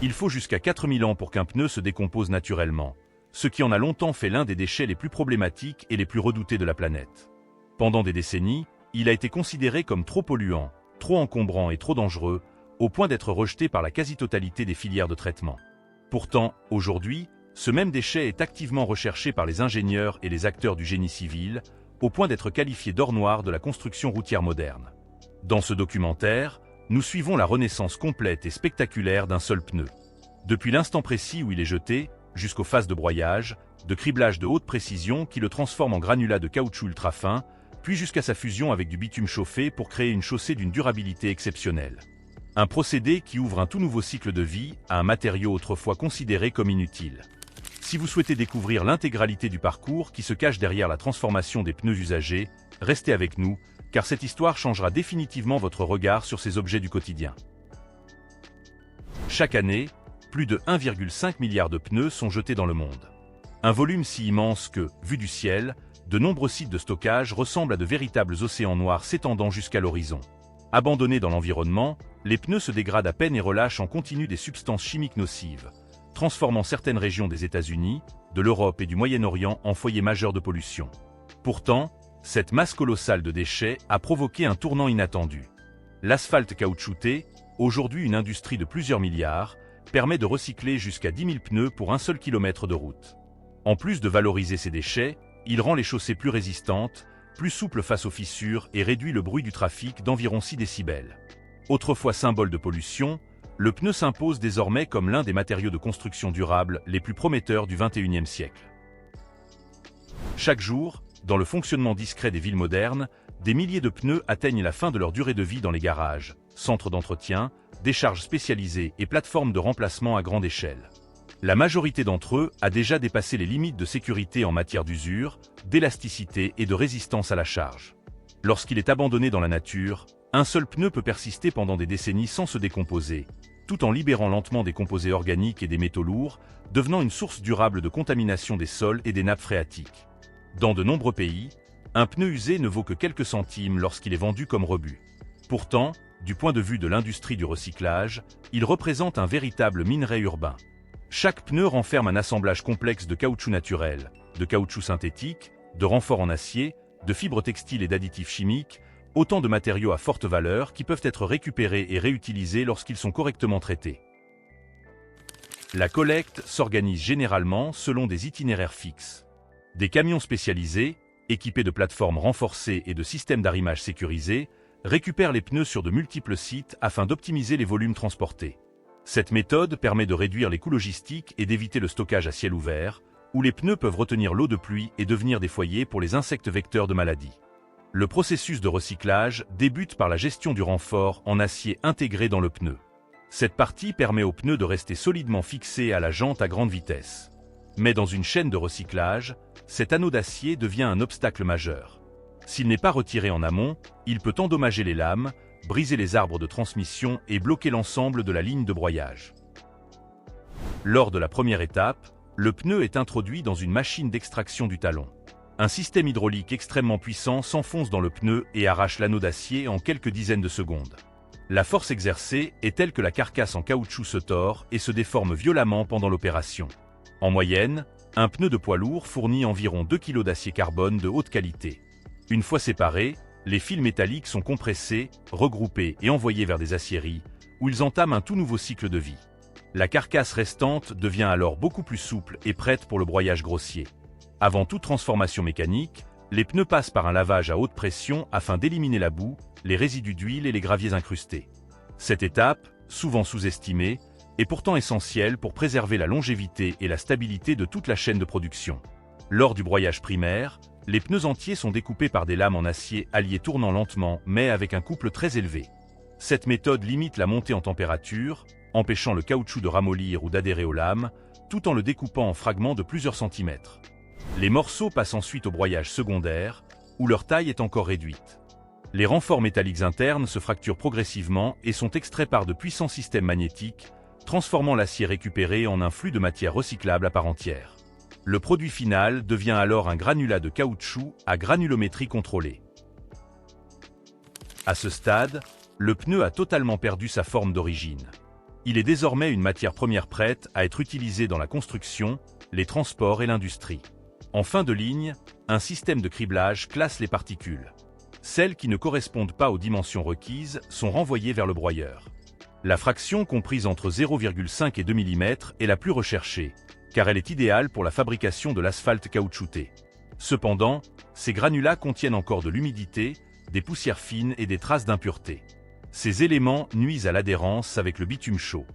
Il faut jusqu'à 4000 ans pour qu'un pneu se décompose naturellement, ce qui en a longtemps fait l'un des déchets les plus problématiques et les plus redoutés de la planète. Pendant des décennies, il a été considéré comme trop polluant, trop encombrant et trop dangereux, au point d'être rejeté par la quasi-totalité des filières de traitement. Pourtant, aujourd'hui, ce même déchet est activement recherché par les ingénieurs et les acteurs du génie civil, au point d'être qualifié d'or noir de la construction routière moderne. Dans ce documentaire, nous suivons la renaissance complète et spectaculaire d'un seul pneu. Depuis l'instant précis où il est jeté, jusqu'aux phases de broyage, de criblage de haute précision qui le transforme en granulat de caoutchouc ultra fin, puis jusqu'à sa fusion avec du bitume chauffé pour créer une chaussée d'une durabilité exceptionnelle. Un procédé qui ouvre un tout nouveau cycle de vie à un matériau autrefois considéré comme inutile. Si vous souhaitez découvrir l'intégralité du parcours qui se cache derrière la transformation des pneus usagés, restez avec nous, car cette histoire changera définitivement votre regard sur ces objets du quotidien. Chaque année, plus de 1,5 milliard de pneus sont jetés dans le monde. Un volume si immense que, vu du ciel, de nombreux sites de stockage ressemblent à de véritables océans noirs s'étendant jusqu'à l'horizon. Abandonnés dans l'environnement, les pneus se dégradent à peine et relâchent en continu des substances chimiques nocives, transformant certaines régions des États-Unis, de l'Europe et du Moyen-Orient en foyers majeurs de pollution. Pourtant, cette masse colossale de déchets a provoqué un tournant inattendu. L'asphalte caoutchouté, aujourd'hui une industrie de plusieurs milliards, permet de recycler jusqu'à 10 000 pneus pour un seul kilomètre de route. En plus de valoriser ces déchets, il rend les chaussées plus résistantes, plus souples face aux fissures et réduit le bruit du trafic d'environ 6 décibels. Autrefois symbole de pollution, le pneu s'impose désormais comme l'un des matériaux de construction durable les plus prometteurs du XXIe siècle. Chaque jour, dans le fonctionnement discret des villes modernes, des milliers de pneus atteignent la fin de leur durée de vie dans les garages, centres d'entretien, décharges spécialisées et plateformes de remplacement à grande échelle. La majorité d'entre eux a déjà dépassé les limites de sécurité en matière d'usure, d'élasticité et de résistance à la charge. Lorsqu'il est abandonné dans la nature, un seul pneu peut persister pendant des décennies sans se décomposer, tout en libérant lentement des composés organiques et des métaux lourds, devenant une source durable de contamination des sols et des nappes phréatiques. Dans de nombreux pays, un pneu usé ne vaut que quelques centimes lorsqu'il est vendu comme rebut. Pourtant, du point de vue de l'industrie du recyclage, il représente un véritable minerai urbain. Chaque pneu renferme un assemblage complexe de caoutchouc naturel, de caoutchouc synthétique, de renforts en acier, de fibres textiles et d'additifs chimiques, autant de matériaux à forte valeur qui peuvent être récupérés et réutilisés lorsqu'ils sont correctement traités. La collecte s'organise généralement selon des itinéraires fixes. Des camions spécialisés, équipés de plateformes renforcées et de systèmes d'arrimage sécurisés, récupèrent les pneus sur de multiples sites afin d'optimiser les volumes transportés. Cette méthode permet de réduire les coûts logistiques et d'éviter le stockage à ciel ouvert, où les pneus peuvent retenir l'eau de pluie et devenir des foyers pour les insectes vecteurs de maladies. Le processus de recyclage débute par la gestion du renfort en acier intégré dans le pneu. Cette partie permet au pneu de rester solidement fixé à la jante à grande vitesse. Mais dans une chaîne de recyclage, cet anneau d'acier devient un obstacle majeur. S'il n'est pas retiré en amont, il peut endommager les lames, briser les arbres de transmission et bloquer l'ensemble de la ligne de broyage. Lors de la première étape, le pneu est introduit dans une machine d'extraction du talon. Un système hydraulique extrêmement puissant s'enfonce dans le pneu et arrache l'anneau d'acier en quelques dizaines de secondes. La force exercée est telle que la carcasse en caoutchouc se tord et se déforme violemment pendant l'opération. En moyenne, un pneu de poids lourd fournit environ 2 kg d'acier carbone de haute qualité. Une fois séparés, les fils métalliques sont compressés, regroupés et envoyés vers des aciéries, où ils entament un tout nouveau cycle de vie. La carcasse restante devient alors beaucoup plus souple et prête pour le broyage grossier. Avant toute transformation mécanique, les pneus passent par un lavage à haute pression afin d'éliminer la boue, les résidus d'huile et les graviers incrustés. Cette étape, souvent sous-estimée, est pourtant essentielle pour préserver la longévité et la stabilité de toute la chaîne de production. Lors du broyage primaire, les pneus entiers sont découpés par des lames en acier alliées tournant lentement mais avec un couple très élevé. Cette méthode limite la montée en température, empêchant le caoutchouc de ramollir ou d'adhérer aux lames, tout en le découpant en fragments de plusieurs centimètres. Les morceaux passent ensuite au broyage secondaire, où leur taille est encore réduite. Les renforts métalliques internes se fracturent progressivement et sont extraits par de puissants systèmes magnétiques, transformant l'acier récupéré en un flux de matière recyclable à part entière. Le produit final devient alors un granulat de caoutchouc à granulométrie contrôlée. À ce stade, le pneu a totalement perdu sa forme d'origine. Il est désormais une matière première prête à être utilisée dans la construction, les transports et l'industrie. En fin de ligne, un système de criblage classe les particules. Celles qui ne correspondent pas aux dimensions requises sont renvoyées vers le broyeur. La fraction comprise entre 0,5 et 2 mm est la plus recherchée, car elle est idéale pour la fabrication de l'asphalte caoutchouté. Cependant, ces granulats contiennent encore de l'humidité, des poussières fines et des traces d'impuretés. Ces éléments nuisent à l'adhérence avec le bitume chaud.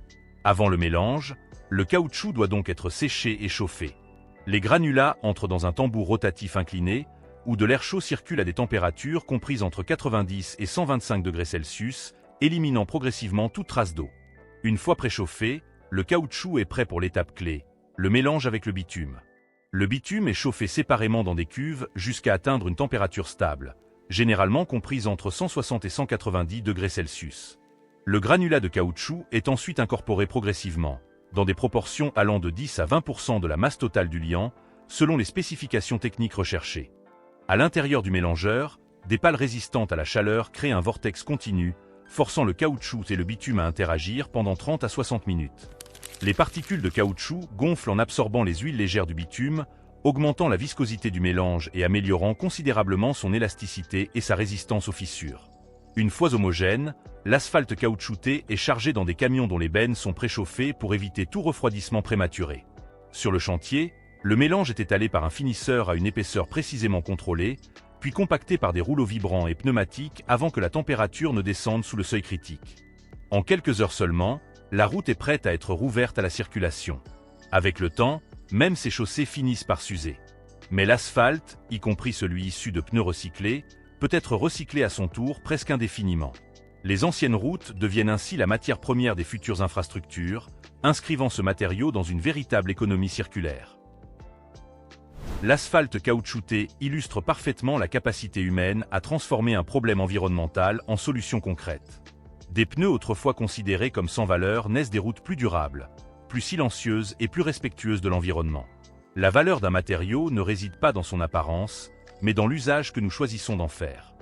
Avant le mélange, le caoutchouc doit donc être séché et chauffé. Les granulats entrent dans un tambour rotatif incliné, où de l'air chaud circule à des températures comprises entre 90 et 125 degrés Celsius, éliminant progressivement toute trace d'eau. Une fois préchauffé, le caoutchouc est prêt pour l'étape clé, le mélange avec le bitume. Le bitume est chauffé séparément dans des cuves jusqu'à atteindre une température stable, généralement comprise entre 160 et 190 degrés Celsius. Le granulat de caoutchouc est ensuite incorporé progressivement, dans des proportions allant de 10 à 20% de la masse totale du liant, selon les spécifications techniques recherchées. À l'intérieur du mélangeur, des pales résistantes à la chaleur créent un vortex continu, forçant le caoutchouc et le bitume à interagir pendant 30 à 60 minutes. Les particules de caoutchouc gonflent en absorbant les huiles légères du bitume, augmentant la viscosité du mélange et améliorant considérablement son élasticité et sa résistance aux fissures. Une fois homogène, l'asphalte caoutchouté est chargé dans des camions dont les bennes sont préchauffées pour éviter tout refroidissement prématuré. Sur le chantier, le mélange est étalé par un finisseur à une épaisseur précisément contrôlée, puis compacté par des rouleaux vibrants et pneumatiques avant que la température ne descende sous le seuil critique. En quelques heures seulement, la route est prête à être rouverte à la circulation. Avec le temps, même ces chaussées finissent par s'user. Mais l'asphalte, y compris celui issu de pneus recyclés, peut être recyclé à son tour presque indéfiniment. Les anciennes routes deviennent ainsi la matière première des futures infrastructures, inscrivant ce matériau dans une véritable économie circulaire. L'asphalte caoutchouté illustre parfaitement la capacité humaine à transformer un problème environnemental en solution concrète. Des pneus autrefois considérés comme sans valeur naissent des routes plus durables, plus silencieuses et plus respectueuses de l'environnement. La valeur d'un matériau ne réside pas dans son apparence, mais dans l'usage que nous choisissons d'en faire.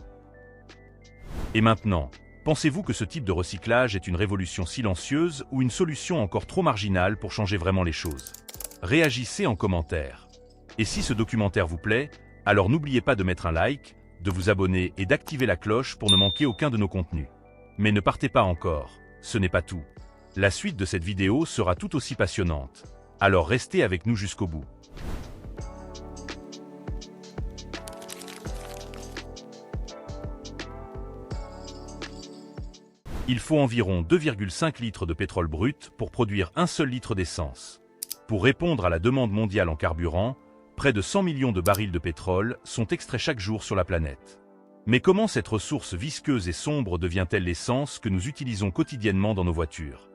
Et maintenant, pensez-vous que ce type de recyclage est une révolution silencieuse ou une solution encore trop marginale pour changer vraiment les choses? Réagissez en commentaire. Et si ce documentaire vous plaît, alors n'oubliez pas de mettre un like, de vous abonner et d'activer la cloche pour ne manquer aucun de nos contenus. Mais ne partez pas encore, ce n'est pas tout. La suite de cette vidéo sera tout aussi passionnante. Alors restez avec nous jusqu'au bout. Il faut environ 2,5 litres de pétrole brut pour produire un seul litre d'essence. Pour répondre à la demande mondiale en carburant, près de 100 millions de barils de pétrole sont extraits chaque jour sur la planète. Mais comment cette ressource visqueuse et sombre devient-elle l'essence que nous utilisons quotidiennement dans nos voitures?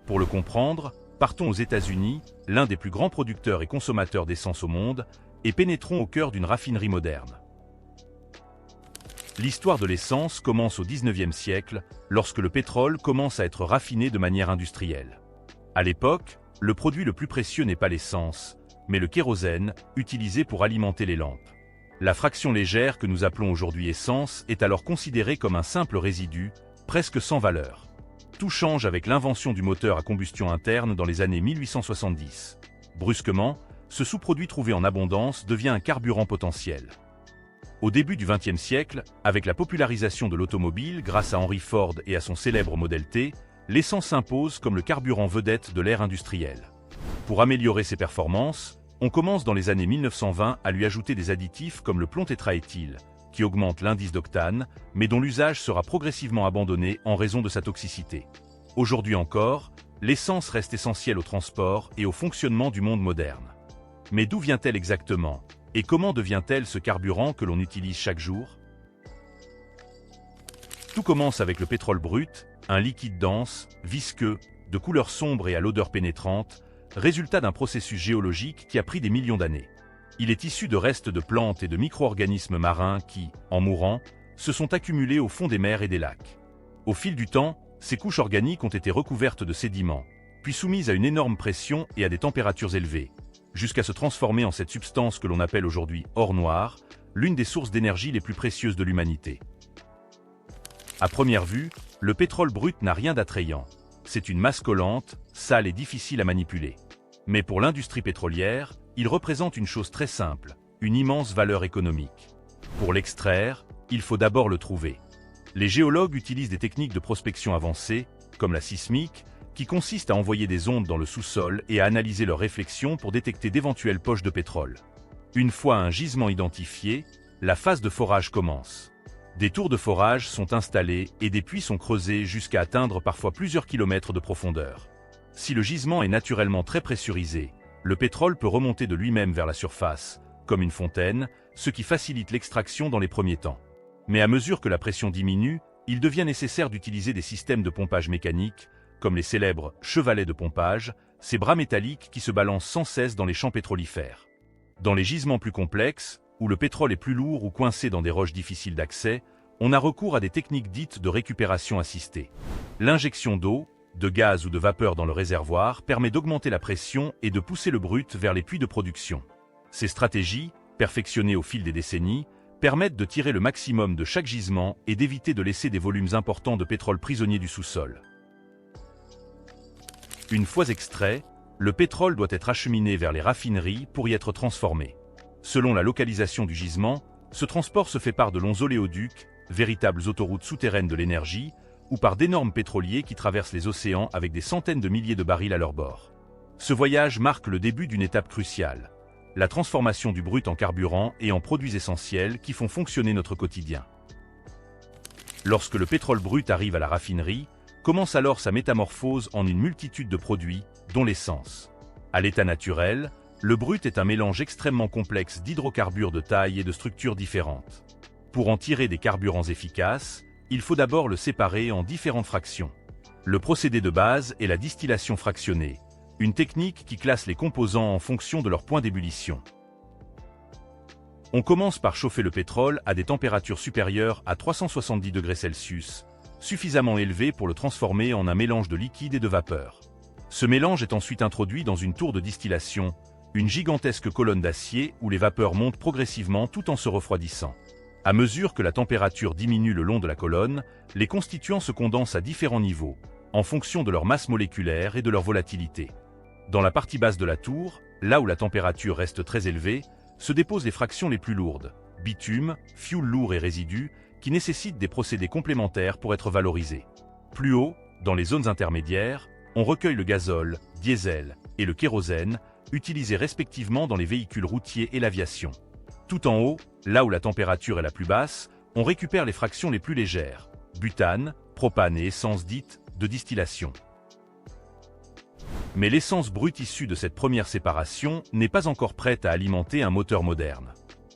Pour le comprendre, partons aux États-Unis, l'un des plus grands producteurs et consommateurs d'essence au monde, et pénétrons au cœur d'une raffinerie moderne. L'histoire de l'essence commence au XIXe siècle, lorsque le pétrole commence à être raffiné de manière industrielle. À l'époque, le produit le plus précieux n'est pas l'essence, mais le kérosène, utilisé pour alimenter les lampes. La fraction légère que nous appelons aujourd'hui essence est alors considérée comme un simple résidu, presque sans valeur. Tout change avec l'invention du moteur à combustion interne dans les années 1870. Brusquement, ce sous-produit trouvé en abondance devient un carburant potentiel. Au début du XXe siècle, avec la popularisation de l'automobile grâce à Henry Ford et à son célèbre Model T, l'essence s'impose comme le carburant vedette de l'ère industrielle. Pour améliorer ses performances, on commence dans les années 1920 à lui ajouter des additifs comme le plomb tétraéthyle, qui augmente l'indice d'octane, mais dont l'usage sera progressivement abandonné en raison de sa toxicité. Aujourd'hui encore, l'essence reste essentielle au transport et au fonctionnement du monde moderne. Mais d'où vient-elle exactement? Et comment devient-elle ce carburant que l'on utilise chaque jour? Tout commence avec le pétrole brut, un liquide dense, visqueux, de couleur sombre et à l'odeur pénétrante, résultat d'un processus géologique qui a pris des millions d'années. Il est issu de restes de plantes et de micro-organismes marins qui, en mourant, se sont accumulés au fond des mers et des lacs. Au fil du temps, ces couches organiques ont été recouvertes de sédiments, puis soumises à une énorme pression et à des températures élevées, jusqu'à se transformer en cette substance que l'on appelle aujourd'hui or noir, l'une des sources d'énergie les plus précieuses de l'humanité. À première vue, le pétrole brut n'a rien d'attrayant. c'est une masse collante, sale et difficile à manipuler. Mais pour l'industrie pétrolière, il représente une chose très simple, une immense valeur économique. Pour l'extraire, il faut d'abord le trouver. Les géologues utilisent des techniques de prospection avancées, comme la sismique, qui consiste à envoyer des ondes dans le sous-sol et à analyser leurs réflexions pour détecter d'éventuelles poches de pétrole. Une fois un gisement identifié, la phase de forage commence. Des tours de forage sont installés et des puits sont creusés jusqu'à atteindre parfois plusieurs kilomètres de profondeur. Si le gisement est naturellement très pressurisé, le pétrole peut remonter de lui-même vers la surface, comme une fontaine, ce qui facilite l'extraction dans les premiers temps. Mais à mesure que la pression diminue, il devient nécessaire d'utiliser des systèmes de pompage mécanique, comme les célèbres chevalets de pompage, ces bras métalliques qui se balancent sans cesse dans les champs pétrolifères. Dans les gisements plus complexes, où le pétrole est plus lourd ou coincé dans des roches difficiles d'accès, on a recours à des techniques dites de récupération assistée. L'injection d'eau, de gaz ou de vapeur dans le réservoir permet d'augmenter la pression et de pousser le brut vers les puits de production. Ces stratégies, perfectionnées au fil des décennies, permettent de tirer le maximum de chaque gisement et d'éviter de laisser des volumes importants de pétrole prisonniers du sous-sol. Une fois extrait, le pétrole doit être acheminé vers les raffineries pour y être transformé. Selon la localisation du gisement, ce transport se fait par de longs oléoducs, véritables autoroutes souterraines de l'énergie, ou par d'énormes pétroliers qui traversent les océans avec des centaines de milliers de barils à leur bord. Ce voyage marque le début d'une étape cruciale, la transformation du brut en carburant et en produits essentiels qui font fonctionner notre quotidien. Lorsque le pétrole brut arrive à la raffinerie, commence alors sa métamorphose en une multitude de produits, dont l'essence. À l'état naturel, le brut est un mélange extrêmement complexe d'hydrocarbures de taille et de structures différentes. Pour en tirer des carburants efficaces, il faut d'abord le séparer en différentes fractions. Le procédé de base est la distillation fractionnée, une technique qui classe les composants en fonction de leur point d'ébullition. On commence par chauffer le pétrole à des températures supérieures à 370 degrés Celsius, suffisamment élevées pour le transformer en un mélange de liquide et de vapeur. Ce mélange est ensuite introduit dans une tour de distillation, une gigantesque colonne d'acier où les vapeurs montent progressivement tout en se refroidissant. À mesure que la température diminue le long de la colonne, les constituants se condensent à différents niveaux, en fonction de leur masse moléculaire et de leur volatilité. Dans la partie basse de la tour, là où la température reste très élevée, se déposent les fractions les plus lourdes, bitume, fioul lourd et résidus, qui nécessitent des procédés complémentaires pour être valorisés. Plus haut, dans les zones intermédiaires, on recueille le gazole, diesel et le kérosène, utilisés respectivement dans les véhicules routiers et l'aviation. Tout en haut, là où la température est la plus basse, on récupère les fractions les plus légères, butane, propane et essence dite de distillation. Mais l'essence brute issue de cette première séparation n'est pas encore prête à alimenter un moteur moderne.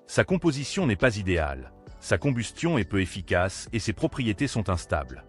Sa composition n'est pas idéale, sa combustion est peu efficace et ses propriétés sont instables.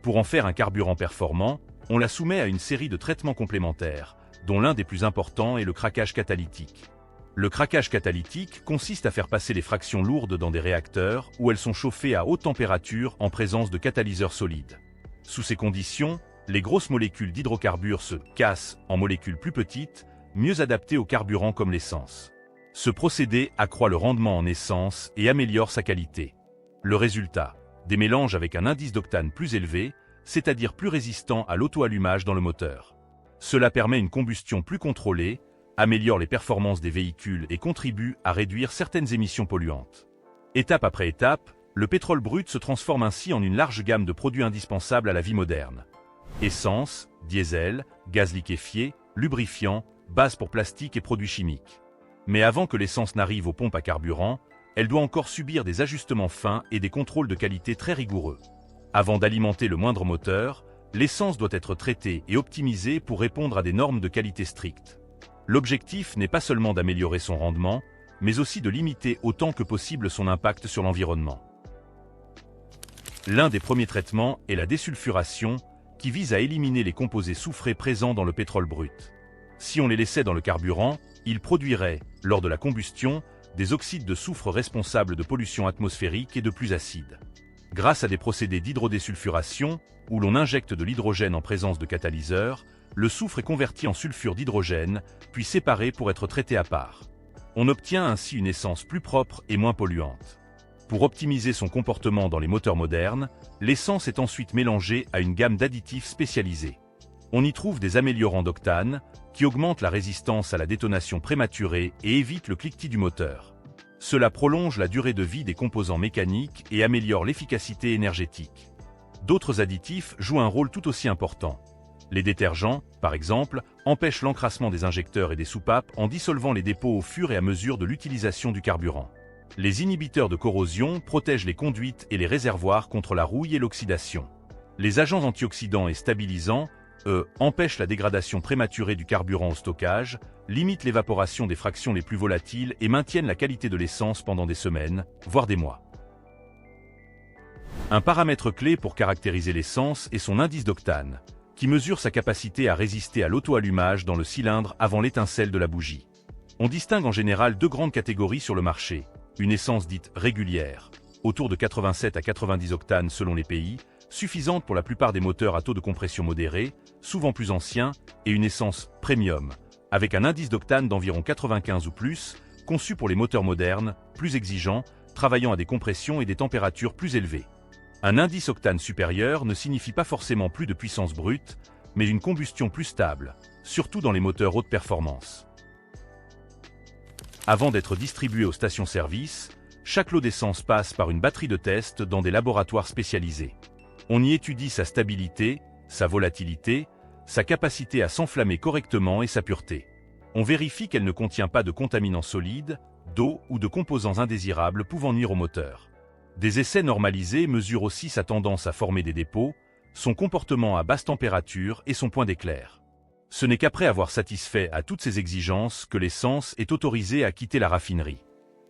Pour en faire un carburant performant, on la soumet à une série de traitements complémentaires, dont l'un des plus importants est le craquage catalytique. Le craquage catalytique consiste à faire passer les fractions lourdes dans des réacteurs où elles sont chauffées à haute température en présence de catalyseurs solides. Sous ces conditions, les grosses molécules d'hydrocarbures se cassent en molécules plus petites, mieux adaptées aux carburants comme l'essence. Ce procédé accroît le rendement en essence et améliore sa qualité. Le résultat, des mélanges avec un indice d'octane plus élevé, c'est-à-dire plus résistant à l'auto-allumage dans le moteur. Cela permet une combustion plus contrôlée, améliore les performances des véhicules et contribue à réduire certaines émissions polluantes. Étape après étape, le pétrole brut se transforme ainsi en une large gamme de produits indispensables à la vie moderne. Essence, diesel, gaz liquéfié, lubrifiant, base pour plastique et produits chimiques. Mais avant que l'essence n'arrive aux pompes à carburant, elle doit encore subir des ajustements fins et des contrôles de qualité très rigoureux. Avant d'alimenter le moindre moteur, l'essence doit être traitée et optimisée pour répondre à des normes de qualité strictes. L'objectif n'est pas seulement d'améliorer son rendement, mais aussi de limiter autant que possible son impact sur l'environnement. L'un des premiers traitements est la désulfuration, qui vise à éliminer les composés soufrés présents dans le pétrole brut. Si on les laissait dans le carburant, ils produiraient, lors de la combustion, des oxydes de soufre responsables de pollution atmosphérique et de plus acides. Grâce à des procédés d'hydrodésulfuration, où l'on injecte de l'hydrogène en présence de catalyseurs, le soufre est converti en sulfure d'hydrogène, puis séparé pour être traité à part. On obtient ainsi une essence plus propre et moins polluante. Pour optimiser son comportement dans les moteurs modernes, l'essence est ensuite mélangée à une gamme d'additifs spécialisés. On y trouve des améliorants d'octane, qui augmentent la résistance à la détonation prématurée et évitent le cliquetis du moteur. Cela prolonge la durée de vie des composants mécaniques et améliore l'efficacité énergétique. D'autres additifs jouent un rôle tout aussi important. Les détergents, par exemple, empêchent l'encrassement des injecteurs et des soupapes en dissolvant les dépôts au fur et à mesure de l'utilisation du carburant. Les inhibiteurs de corrosion protègent les conduites et les réservoirs contre la rouille et l'oxydation. Les agents antioxydants et stabilisants, empêchent la dégradation prématurée du carburant au stockage, limitent l'évaporation des fractions les plus volatiles et maintiennent la qualité de l'essence pendant des semaines, voire des mois. Un paramètre clé pour caractériser l'essence est son indice d'octane, qui mesure sa capacité à résister à l'auto-allumage dans le cylindre avant l'étincelle de la bougie. On distingue en général deux grandes catégories sur le marché. Une essence dite régulière, autour de 87 à 90 octanes selon les pays, suffisante pour la plupart des moteurs à taux de compression modéré, souvent plus anciens, et une essence premium, avec un indice d'octane d'environ 95 ou plus, conçu pour les moteurs modernes, plus exigeants, travaillant à des compressions et des températures plus élevées. Un indice octane supérieur ne signifie pas forcément plus de puissance brute, mais une combustion plus stable, surtout dans les moteurs haute performance. Avant d'être distribué aux stations-service, chaque lot d'essence passe par une batterie de test dans des laboratoires spécialisés. On y étudie sa stabilité, sa volatilité, sa capacité à s'enflammer correctement et sa pureté. On vérifie qu'elle ne contient pas de contaminants solides, d'eau ou de composants indésirables pouvant nuire au moteur. Des essais normalisés mesurent aussi sa tendance à former des dépôts, son comportement à basse température et son point d'éclair. Ce n'est qu'après avoir satisfait à toutes ces exigences que l'essence est autorisée à quitter la raffinerie.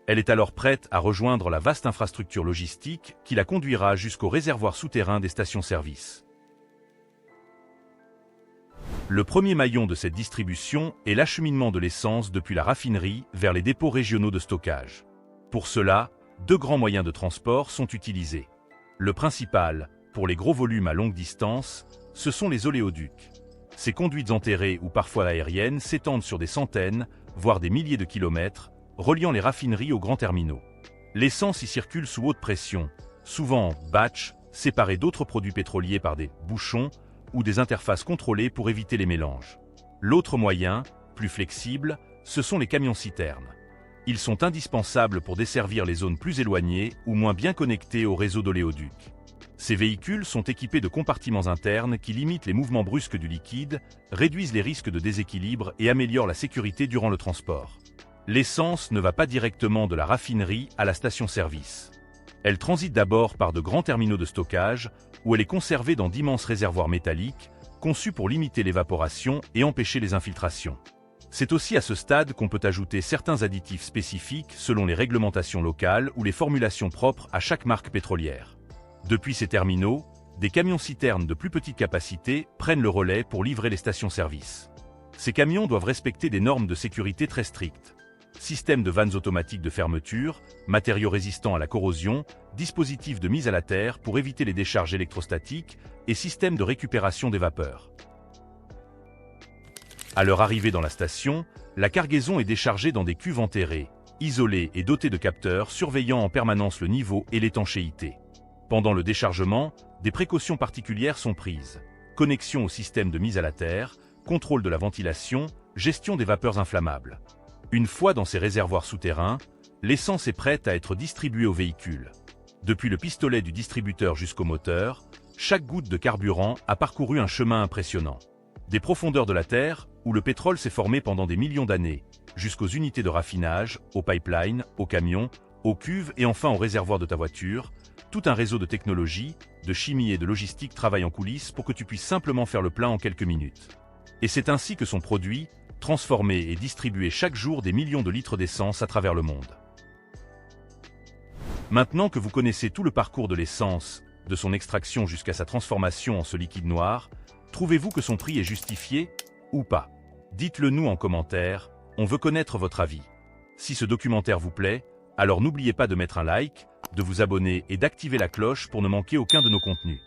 Elle est alors prête à rejoindre la vaste infrastructure logistique qui la conduira jusqu'au réservoir souterrain des stations-service. Le premier maillon de cette distribution est l'acheminement de l'essence depuis la raffinerie vers les dépôts régionaux de stockage. Pour cela, deux grands moyens de transport sont utilisés. Le principal, pour les gros volumes à longue distance, ce sont les oléoducs. Ces conduites enterrées ou parfois aériennes s'étendent sur des centaines, voire des milliers de kilomètres, reliant les raffineries aux grands terminaux. L'essence y circule sous haute pression, souvent en batch, séparée d'autres produits pétroliers par des bouchons ou des interfaces contrôlées pour éviter les mélanges. L'autre moyen, plus flexible, ce sont les camions-citernes. Ils sont indispensables pour desservir les zones plus éloignées ou moins bien connectées au réseau d'oléoducs. Ces véhicules sont équipés de compartiments internes qui limitent les mouvements brusques du liquide, réduisent les risques de déséquilibre et améliorent la sécurité durant le transport. L'essence ne va pas directement de la raffinerie à la station-service. Elle transite d'abord par de grands terminaux de stockage, où elle est conservée dans d'immenses réservoirs métalliques, conçus pour limiter l'évaporation et empêcher les infiltrations. C'est aussi à ce stade qu'on peut ajouter certains additifs spécifiques selon les réglementations locales ou les formulations propres à chaque marque pétrolière. Depuis ces terminaux, des camions-citernes de plus petite capacité prennent le relais pour livrer les stations-service. Ces camions doivent respecter des normes de sécurité très strictes. Système de vannes automatiques de fermeture, matériaux résistants à la corrosion, dispositifs de mise à la terre pour éviter les décharges électrostatiques et système de récupération des vapeurs. À leur arrivée dans la station, la cargaison est déchargée dans des cuves enterrées, isolées et dotées de capteurs surveillant en permanence le niveau et l'étanchéité. Pendant le déchargement, des précautions particulières sont prises. Connexion au système de mise à la terre, contrôle de la ventilation, gestion des vapeurs inflammables. Une fois dans ces réservoirs souterrains, l'essence est prête à être distribuée au véhicule. Depuis le pistolet du distributeur jusqu'au moteur, chaque goutte de carburant a parcouru un chemin impressionnant. Des profondeurs de la Terre, où le pétrole s'est formé pendant des millions d'années, jusqu'aux unités de raffinage, aux pipelines, aux camions, aux cuves et enfin aux réservoirs de ta voiture, tout un réseau de technologie, de chimie et de logistique travaille en coulisses pour que tu puisses simplement faire le plein en quelques minutes. Et c'est ainsi que sont produits, transformés et distribués chaque jour des millions de litres d'essence à travers le monde. Maintenant que vous connaissez tout le parcours de l'essence, de son extraction jusqu'à sa transformation en ce liquide noir, trouvez-vous que son prix est justifié ou pas? Dites-le nous en commentaire, on veut connaître votre avis. Si ce documentaire vous plaît, alors n'oubliez pas de mettre un like, de vous abonner et d'activer la cloche pour ne manquer aucun de nos contenus.